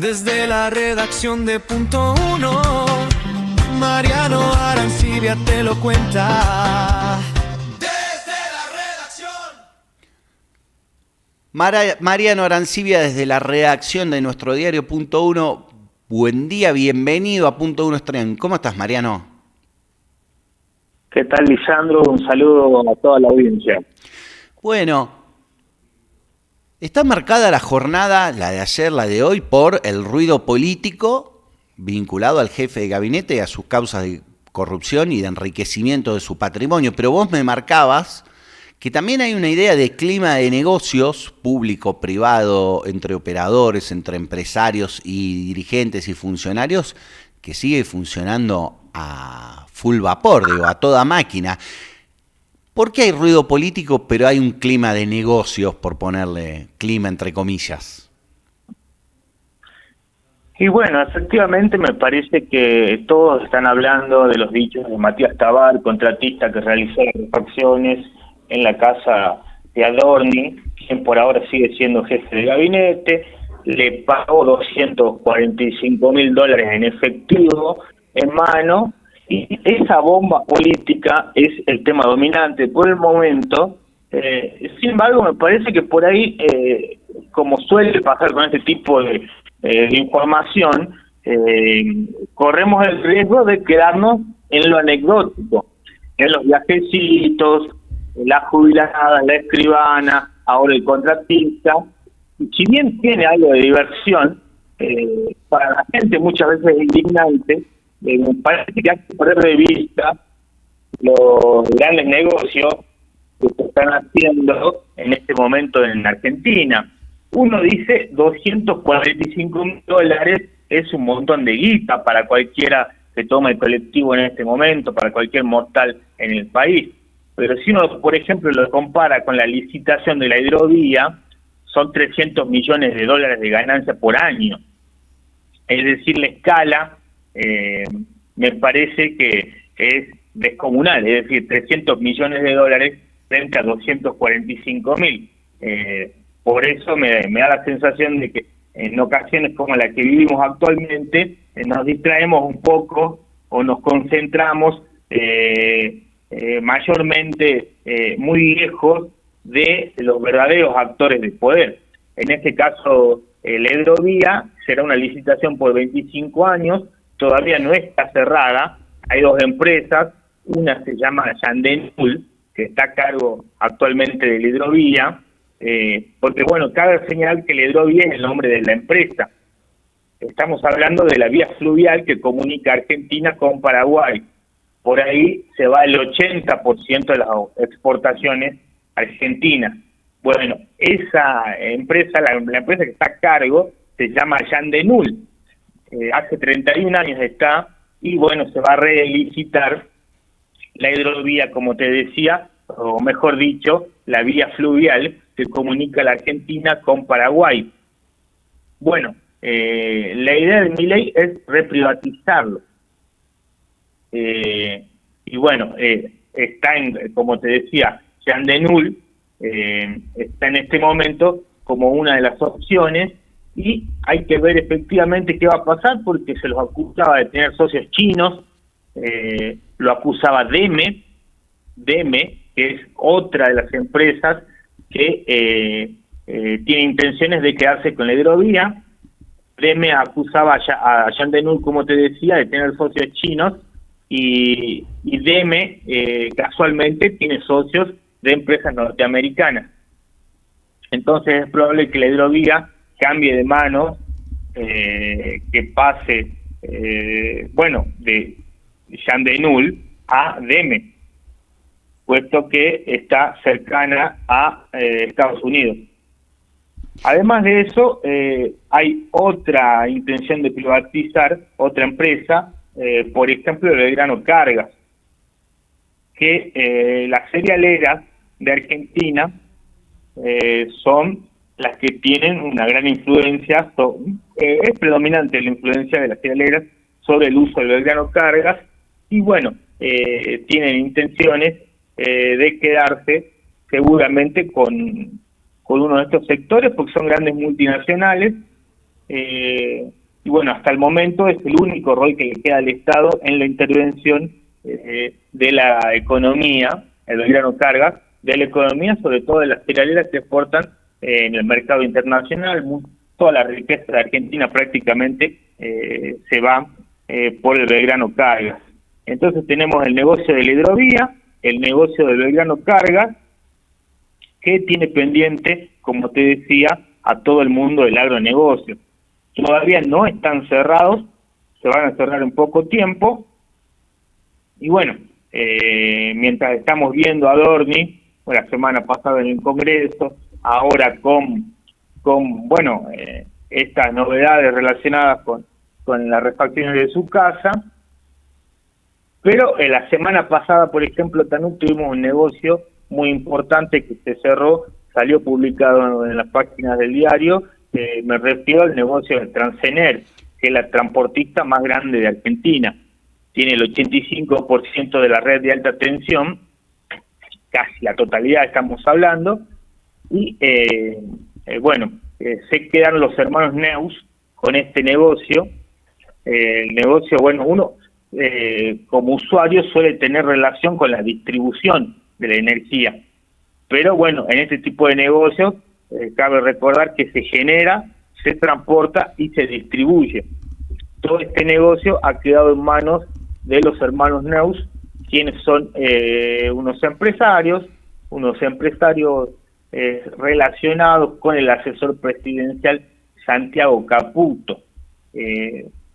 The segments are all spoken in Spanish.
Desde la redacción de Punto Uno, Mariano Arancibia te lo cuenta. Desde la redacción. Mariano Arancibia desde la redacción de nuestro diario Punto Uno. Buen día, bienvenido a Punto Uno Stream. ¿Cómo estás, Mariano? ¿Qué tal, Lisandro? Un saludo a toda la audiencia. Bueno, está marcada la jornada, la de ayer, la de hoy, por el ruido político vinculado al jefe de gabinete y a sus causas de corrupción y de enriquecimiento de su patrimonio. Pero vos me marcabas que también hay una idea de clima de negocios público-privado entre operadores, entre empresarios y dirigentes y funcionarios que sigue funcionando a full vapor, digo, a toda máquina. ¿Por qué hay ruido político pero hay un clima de negocios, por ponerle clima entre comillas? Y bueno, efectivamente me parece que todos están hablando de los dichos de Matías Tabar, contratista que realizó las refacciones en la casa de Adorni, quien por ahora sigue siendo jefe de gabinete. Le pagó $245.000 en efectivo, en mano, y esa bomba política es el tema dominante por el momento. Sin embargo, me parece que por ahí, como suele pasar con este tipo de información, corremos el riesgo de quedarnos en lo anecdótico, en los viajecitos, la jubilada, la escribana, ahora el contratista. Si bien tiene algo de diversión, para la gente muchas veces es indignante. Me parece que hay que poner de vista los grandes negocios que se están haciendo en este momento en Argentina. Uno dice $245.000 es un montón de guita para cualquiera que tome el colectivo en este momento, para cualquier mortal en el país. Pero si uno, por ejemplo, lo compara con la licitación de la hidrovía, son $300 millones de ganancia por año. Es decir, la escala me parece que es descomunal, es decir, $300 millones frente a 245.000. Por eso me da la sensación de que en ocasiones como la que vivimos actualmente, nos distraemos un poco o nos concentramos mayormente muy lejos de los verdaderos actores del poder. En este caso, la hidrovía será una licitación por 25 años, todavía no está cerrada, hay dos empresas, una se llama Yandenul, que está a cargo actualmente de la hidrovía, porque bueno, cabe señalar que la hidrovía es el nombre de la empresa. Estamos hablando de la vía fluvial que comunica Argentina con Paraguay. Por ahí se va el 80% de las exportaciones argentinas. Bueno, esa empresa, la empresa que está a cargo, se llama Yandenul. Hace 31 años está, y bueno, se va a relicitar la hidrovía, como te decía, o mejor dicho, la vía fluvial que comunica la Argentina con Paraguay. Bueno, la idea de Milei es reprivatizarlo. Y bueno, está como te decía, Yandenul está en este momento como una de las opciones, y hay que ver efectivamente qué va a pasar, porque se los acusaba de tener socios chinos, lo acusaba Deme, que es otra de las empresas que tiene intenciones de quedarse con la hidrovía. Deme acusaba a Yandenul, como te decía, de tener socios chinos, y Deme casualmente tiene socios de empresas norteamericanas. Entonces es probable que la hidrovía cambie de mano, que pase, de Yandenul a Deme, puesto que está cercana a Estados Unidos. Además de eso, hay otra intención de privatizar otra empresa, por ejemplo, Belgrano Cargas, que las cerealeras de Argentina son las que tienen una gran influencia, es predominante la influencia de las cerealeras sobre el uso del Belgrano Cargas, y bueno, tienen intenciones de quedarse seguramente con uno de estos sectores, porque son grandes multinacionales y bueno, hasta el momento es el único rol que le queda al Estado en la intervención de la economía, el Belgrano Cargas, de la economía, sobre todo de las cerealeras que exportan en el mercado internacional. Toda la riqueza de Argentina prácticamente se va por el Belgrano Cargas. Entonces tenemos el negocio de la hidrovía, el negocio del Belgrano Cargas, que tiene pendiente, como te decía, a todo el mundo del agronegocio. Todavía no están cerrados, se van a cerrar en poco tiempo, y bueno, mientras estamos viendo a Dorni, la semana pasada en el Congreso, ahora con estas novedades relacionadas con las refacciones de su casa, pero la semana pasada, por ejemplo, también tuvimos un negocio muy importante que se cerró, salió publicado en las páginas del diario, me refiero al negocio de Transener, que es la transportista más grande de Argentina. Tiene el 85% de la red de alta tensión, casi la totalidad estamos hablando, y se quedan los hermanos Neus con este negocio. El negocio, uno como usuario suele tener relación con la distribución de la energía, pero en este tipo de negocios cabe recordar que se genera, se transporta y se distribuye. Todo este negocio ha quedado en manos de los hermanos Neus, quienes son unos empresarios relacionados con el asesor presidencial Santiago Caputo.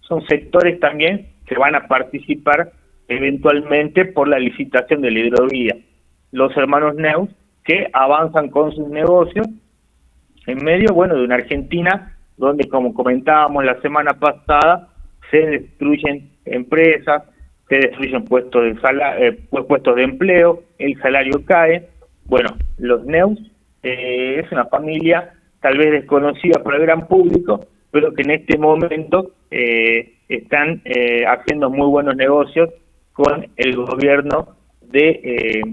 Son sectores también que van a participar eventualmente por la licitación de la hidrovía. Los hermanos Neus que avanzan con sus negocios en medio, de una Argentina donde, como comentábamos la semana pasada, se destruyen empresas, se destruyen puestos de empleo, el salario cae. Los Neus es una familia tal vez desconocida por el gran público, pero que en este momento están haciendo muy buenos negocios con el gobierno de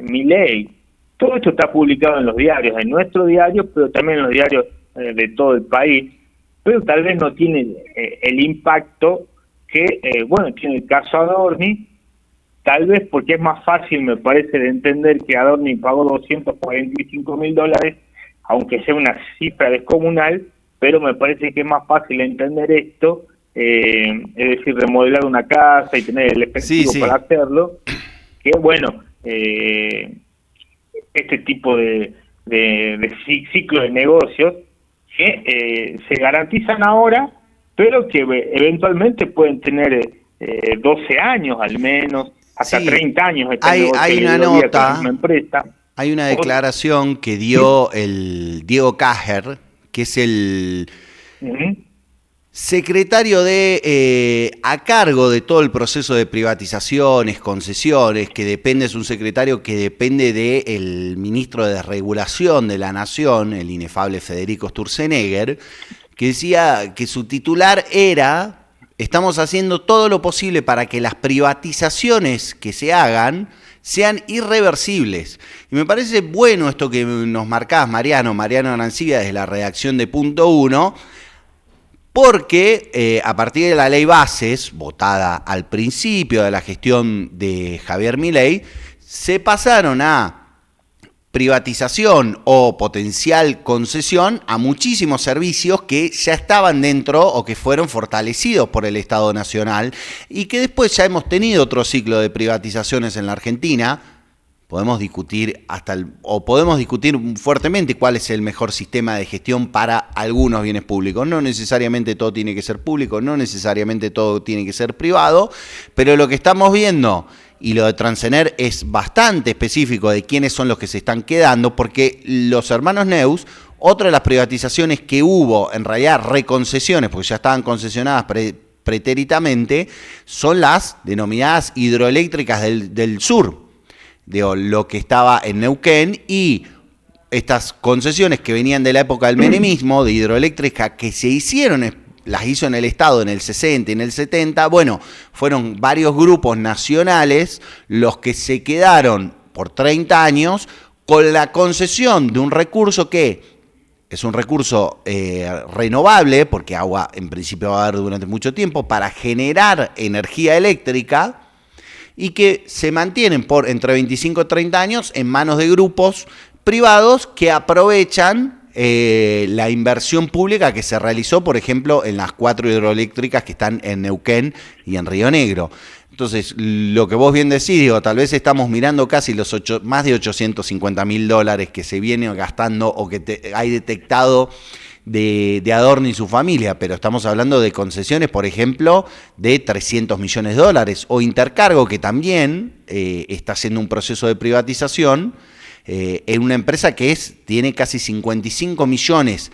Milei. Todo esto está publicado en los diarios, en nuestro diario, pero también en los diarios de todo el país, pero tal vez no tiene el impacto que tiene el caso Adorni, tal vez porque es más fácil, me parece, de entender que Adorni pagó $245.000, aunque sea una cifra descomunal, pero me parece que es más fácil entender esto, es decir, remodelar una casa y tener el efectivo para hacerlo, que este tipo de ciclo de negocios que se garantizan ahora, pero que eventualmente pueden tener 12 años al menos, hasta 30 años. Hay una nota, hay una declaración que dio el Diego Cajer, que es el secretario a cargo de todo el proceso de privatizaciones, concesiones, es un secretario que depende del ministro de Desregulación de la Nación, el inefable Federico Sturzenegger, que decía que su titular era: estamos haciendo todo lo posible para que las privatizaciones que se hagan sean irreversibles. Y me parece bueno esto que nos marcás, Mariano Arancibia, desde la redacción de Punto Uno, porque a partir de la ley Bases, votada al principio de la gestión de Javier Milei, se pasaron a privatización o potencial concesión a muchísimos servicios que ya estaban dentro o que fueron fortalecidos por el Estado Nacional, y que después ya hemos tenido otro ciclo de privatizaciones en la Argentina. Podemos discutir podemos discutir fuertemente cuál es el mejor sistema de gestión para algunos bienes públicos. No necesariamente todo tiene que ser público, no necesariamente todo tiene que ser privado, pero lo que estamos viendo, y lo de Transener es bastante específico de quiénes son los que se están quedando, porque los hermanos Neus, otra de las privatizaciones que hubo, en realidad reconcesiones, porque ya estaban concesionadas pretéritamente, son las denominadas hidroeléctricas del sur, lo que estaba en Neuquén, y estas concesiones que venían de la época del menemismo, de hidroeléctrica, que las hizo en el Estado en el 60 y en el 70, fueron varios grupos nacionales los que se quedaron por 30 años con la concesión de un recurso que es un recurso renovable, porque agua en principio va a haber durante mucho tiempo, para generar energía eléctrica y que se mantienen por entre 25 y 30 años en manos de grupos privados que aprovechan la inversión pública que se realizó, por ejemplo, en las 4 hidroeléctricas que están en Neuquén y en Río Negro. Entonces, lo que vos bien decís, digo, tal vez estamos mirando casi más de $850.000 que se vienen gastando o que hay detectado de Adorni y su familia, pero estamos hablando de concesiones, por ejemplo, de $300 millones, o Intercargo, que también está haciendo un proceso de privatización, en una empresa que tiene casi $55 millones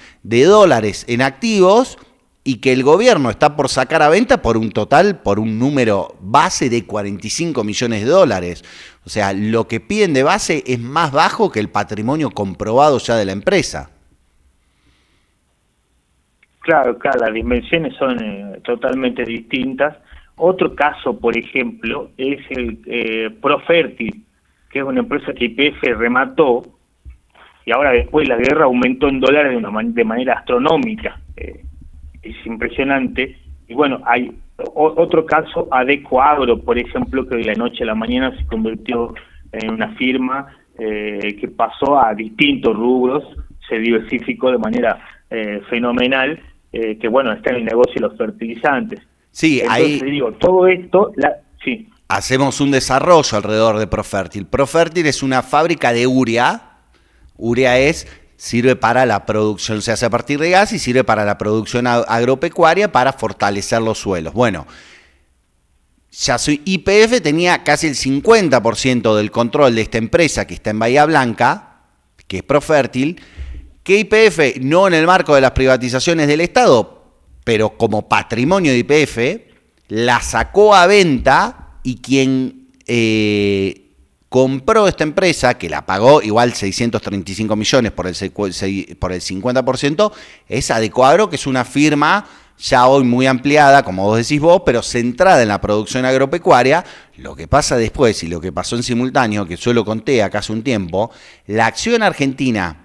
en activos y que el gobierno está por sacar a venta por un número base de $45 millones. O sea, lo que piden de base es más bajo que el patrimonio comprobado ya de la empresa. Claro, las dimensiones son totalmente distintas. Otro caso, por ejemplo, es el Profertil, que es una empresa que YPF remató y ahora después la guerra aumentó en dólares de manera astronómica. Es impresionante. Y bueno, hay otro caso, Adecoagro, por ejemplo, que de la noche a la mañana se convirtió en una firma que pasó a distintos rubros, se diversificó de manera fenomenal, que bueno, está en el negocio de los fertilizantes. Sí, entonces digo, todo esto, sí. Hacemos un desarrollo alrededor de Profertil. Profertil es una fábrica de urea. Urea sirve para la producción, se hace a partir de gas y sirve para la producción agropecuaria para fortalecer los suelos. Bueno, YPF tenía casi el 50% del control de esta empresa que está en Bahía Blanca, que es Profertil, que YPF, no en el marco de las privatizaciones del Estado, pero como patrimonio de YPF, la sacó a venta. Y quien compró esta empresa, que la pagó igual 635 millones por el 50%, es Adecoagro, que es una firma ya hoy muy ampliada, como vos decís vos, pero centrada en la producción agropecuaria. Lo que pasa después y lo que pasó en simultáneo, que yo lo conté acá hace un tiempo, la acción argentina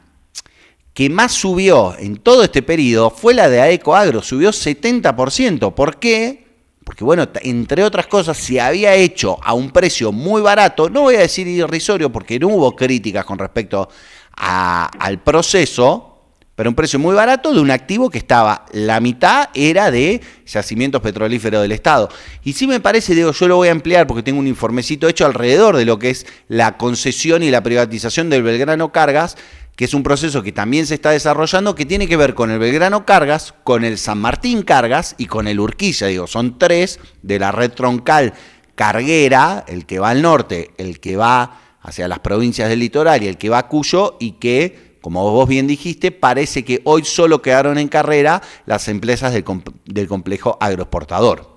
que más subió en todo este periodo fue la de Adecoagro, subió 70%. ¿Por qué? Porque bueno, entre otras cosas, se había hecho a un precio muy barato, no voy a decir irrisorio porque no hubo críticas con respecto al proceso, pero un precio muy barato de un activo que estaba, la mitad era de yacimientos petrolíferos del Estado. Y sí me parece, digo, yo lo voy a ampliar porque tengo un informecito hecho alrededor de lo que es la concesión y la privatización del Belgrano Cargas, que es un proceso que también se está desarrollando, que tiene que ver con el Belgrano Cargas, con el San Martín Cargas y con el Urquiza. Digo, son 3 de la red troncal carguera, el que va al norte, el que va hacia las provincias del litoral y el que va a Cuyo, y que, como vos bien dijiste, parece que hoy solo quedaron en carrera las empresas del complejo agroexportador.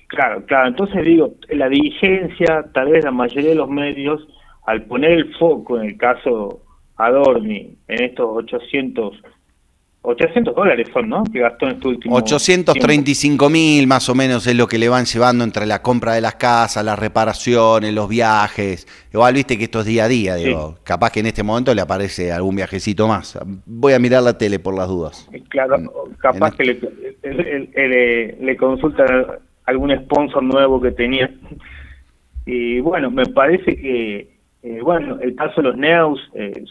Claro, entonces digo, la dirigencia, tal vez la mayoría de los medios, al poner el foco en el caso Adorni, en estos $800 son, ¿no?, que gastó en este último 835.000 más o menos es lo que le van llevando entre la compra de las casas, las reparaciones, los viajes. Igual viste que esto es día a día, digo, sí. Capaz que en este momento le aparece algún viajecito más. Voy a mirar la tele por las dudas. Claro, capaz que le consultan algún sponsor nuevo que tenía. Y bueno, me parece que bueno, el caso de los NEUS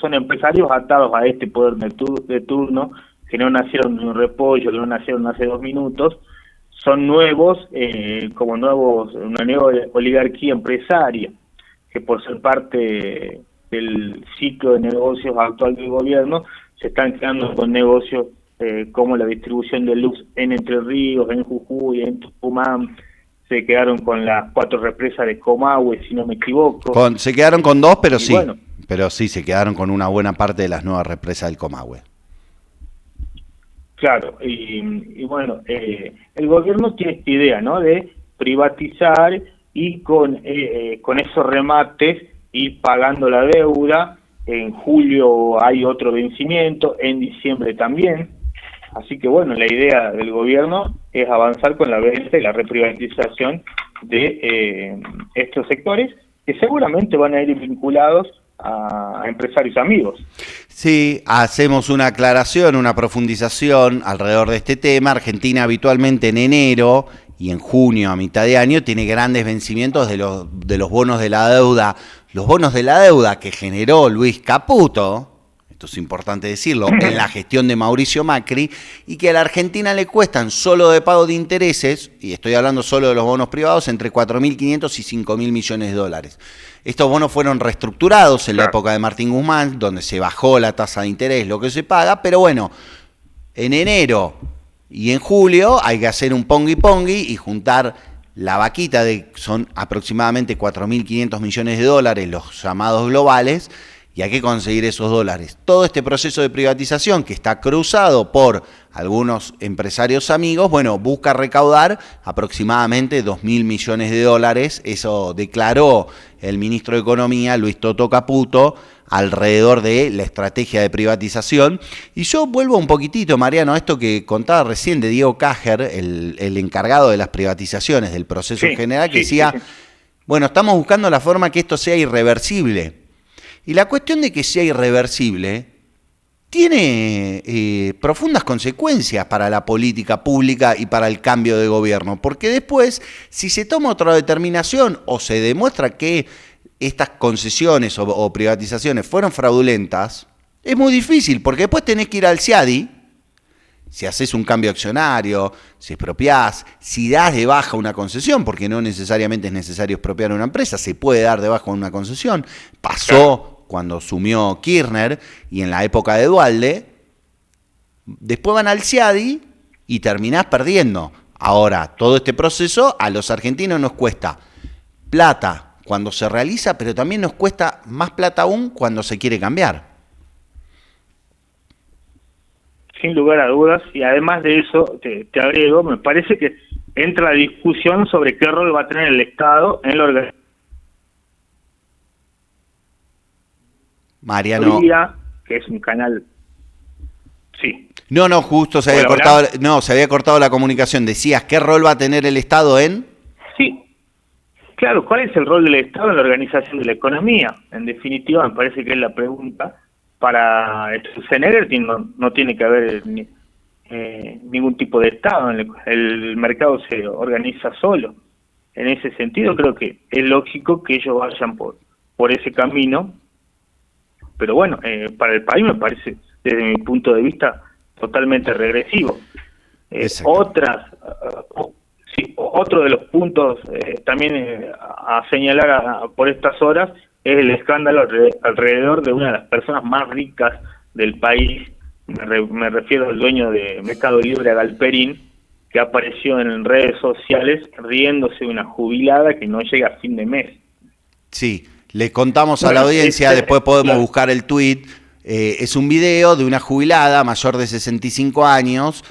son empresarios atados a este poder de turno, que no nacieron de un repollo, que no nacieron hace 2 minutos, son nuevos, una nueva oligarquía empresaria, que por ser parte del ciclo de negocios actual del gobierno, se están quedando con negocios como la distribución de luz en Entre Ríos, en Jujuy, en Tucumán. Se quedaron con las 4 represas de Comahue, si no me equivoco. Se quedaron con 2, pero sí. Bueno, pero sí, se quedaron con una buena parte de las nuevas represas del Comahue. Claro, y bueno, el gobierno tiene esta idea, ¿no?, de privatizar y con esos remates ir pagando la deuda. En julio hay otro vencimiento, en diciembre también. Así que bueno, la idea del gobierno es avanzar con la venta y la reprivatización de estos sectores, que seguramente van a ir vinculados a empresarios amigos. Sí, hacemos una aclaración, una profundización alrededor de este tema. Argentina habitualmente en enero y en junio, a mitad de año, tiene grandes vencimientos de los bonos de la deuda. Los bonos de la deuda que generó Luis Caputo, esto es importante decirlo, en la gestión de Mauricio Macri, y que a la Argentina le cuestan solo de pago de intereses, y estoy hablando solo de los bonos privados, entre 4.500 y 5.000 millones de dólares. Estos bonos fueron reestructurados en la época de Martín Guzmán, donde se bajó la tasa de interés, lo que se paga, pero bueno, en enero y en julio hay que hacer un pongui y juntar la vaquita, son aproximadamente 4.500 millones de dólares, los llamados globales, y hay que conseguir esos dólares. Todo este proceso de privatización que está cruzado por algunos empresarios amigos, bueno, busca recaudar aproximadamente 2.000 millones de dólares. Eso declaró el ministro de Economía, Luis Toto Caputo, alrededor de la estrategia de privatización. Y yo vuelvo un poquitito, Mariano, a esto que contaba recién de Diego Cajer, el encargado de las privatizaciones del proceso en general, que decía, bueno, estamos buscando la forma que esto sea irreversible. Y la cuestión de que sea irreversible tiene profundas consecuencias para la política pública y para el cambio de gobierno, porque después, si se toma otra determinación o se demuestra que estas concesiones o privatizaciones fueron fraudulentas, es muy difícil, porque después tenés que ir al CIADI, si haces un cambio accionario, si expropiás, si das de baja una concesión, porque no necesariamente es necesario expropiar una empresa, se puede dar de baja una concesión. Pasó cuando asumió Kirchner y en la época de Duhalde. Después van al CIADI y terminás perdiendo. Ahora, todo este proceso a los argentinos nos cuesta plata cuando se realiza, pero también nos cuesta más plata aún cuando se quiere cambiar. Sin lugar a dudas, y además de eso, te agrego, me parece que entra la discusión sobre qué rol va a tener el Estado en la organización. Mariano, que es un canal. Sí. No, justo se había cortado la comunicación. Decías, ¿qué rol va a tener el Estado en? Sí. Claro, ¿cuál es el rol del Estado en la organización de la economía? En definitiva, me parece que es la pregunta. Para Schwarzenegger no tiene que haber ningún tipo de Estado. El mercado se organiza solo. En ese sentido, creo que es lógico que ellos vayan por ese camino. Pero bueno, para el país me parece, desde mi punto de vista, totalmente regresivo. Otro de los puntos también a señalar por estas horas es el escándalo alrededor de una de las personas más ricas del país. Me refiero al dueño de Mercado Libre, a Galperín, que apareció en redes sociales riéndose de una jubilada que no llega a fin de mes. Sí. Le contamos a la audiencia, después podemos buscar el tuit, es un video de una jubilada mayor de 65 años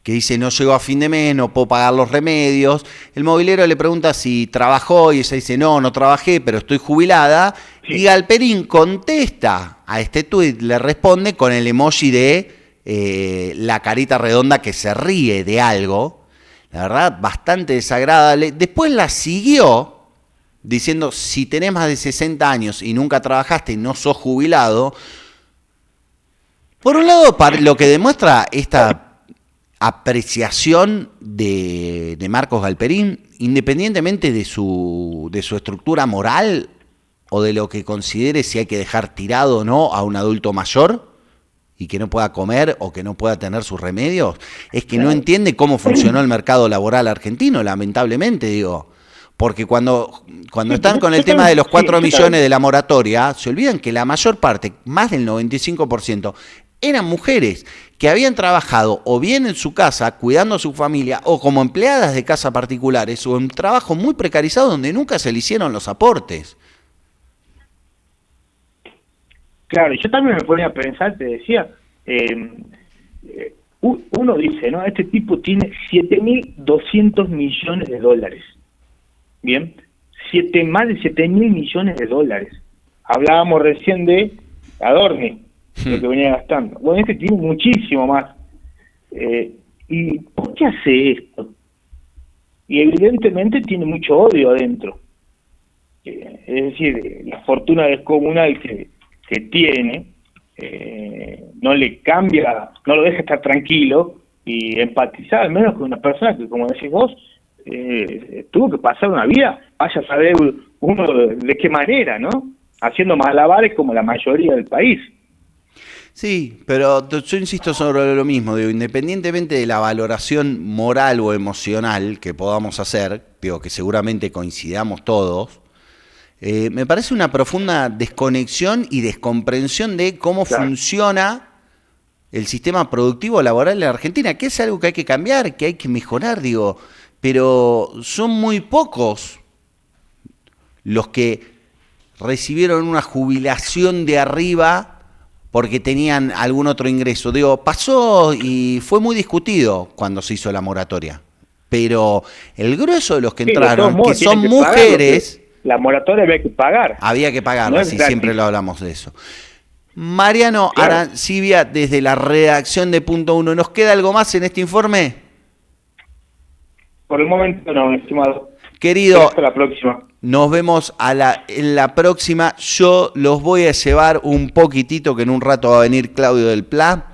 que dice no llegó a fin de mes, no puedo pagar los remedios. El movilero le pregunta si trabajó y ella dice no trabajé, pero estoy jubilada. Sí. Y Galperín contesta a este tuit, le responde con el emoji de la carita redonda que se ríe de algo. La verdad, bastante desagradable. Después la siguió diciendo, si tenés más de 60 años y nunca trabajaste y no sos jubilado, por un lado, lo que demuestra esta apreciación de Marcos Galperín, independientemente de su estructura moral o de lo que considere si hay que dejar tirado o no a un adulto mayor y que no pueda comer o que no pueda tener sus remedios, es que no entiende cómo funcionó el mercado laboral argentino, lamentablemente, digo. Porque cuando están con el tema de los 4 millones de la moratoria, se olvidan que la mayor parte, más del 95%, eran mujeres que habían trabajado o bien en su casa, cuidando a su familia, o como empleadas de casa particulares, o en un trabajo muy precarizado donde nunca se le hicieron los aportes. Claro, yo también me ponía a pensar, te decía, uno dice, ¿no? Este tipo tiene 7.200 millones de dólares. Bien, más de 7.000 millones de dólares. Hablábamos recién de Adorni, lo que venía gastando. Bueno, este tiene muchísimo más. ¿Y por qué hace esto? Y evidentemente tiene mucho odio adentro. Es decir, la fortuna descomunal que tiene, no le cambia, no lo deja estar tranquilo y empatizar al menos con una persona que, como decís vos, tuvo que pasar una vida, vaya a saber uno de qué manera, ¿no? Haciendo malabares como la mayoría del país. Sí, pero yo insisto sobre lo mismo, digo, independientemente de la valoración moral o emocional que podamos hacer, digo, que seguramente coincidamos todos, me parece una profunda desconexión y descomprensión de cómo funciona el sistema productivo laboral en la Argentina, que es algo que hay que cambiar, que hay que mejorar, digo, pero son muy pocos los que recibieron una jubilación de arriba porque tenían algún otro ingreso. Digo, pasó y fue muy discutido cuando se hizo la moratoria. Pero el grueso de los que entraron, que son mujeres... La moratoria había que pagar. Había que pagarla, sí, siempre lo hablamos de eso. Mariano Claro. Arancibia, desde la redacción de Punto Uno, ¿nos queda algo más en este informe? Por el momento no, estimado. Querido, Hasta la próxima. nos vemos en la próxima. Yo los voy a llevar un poquitito, que en un rato va a venir Claudio del Pla.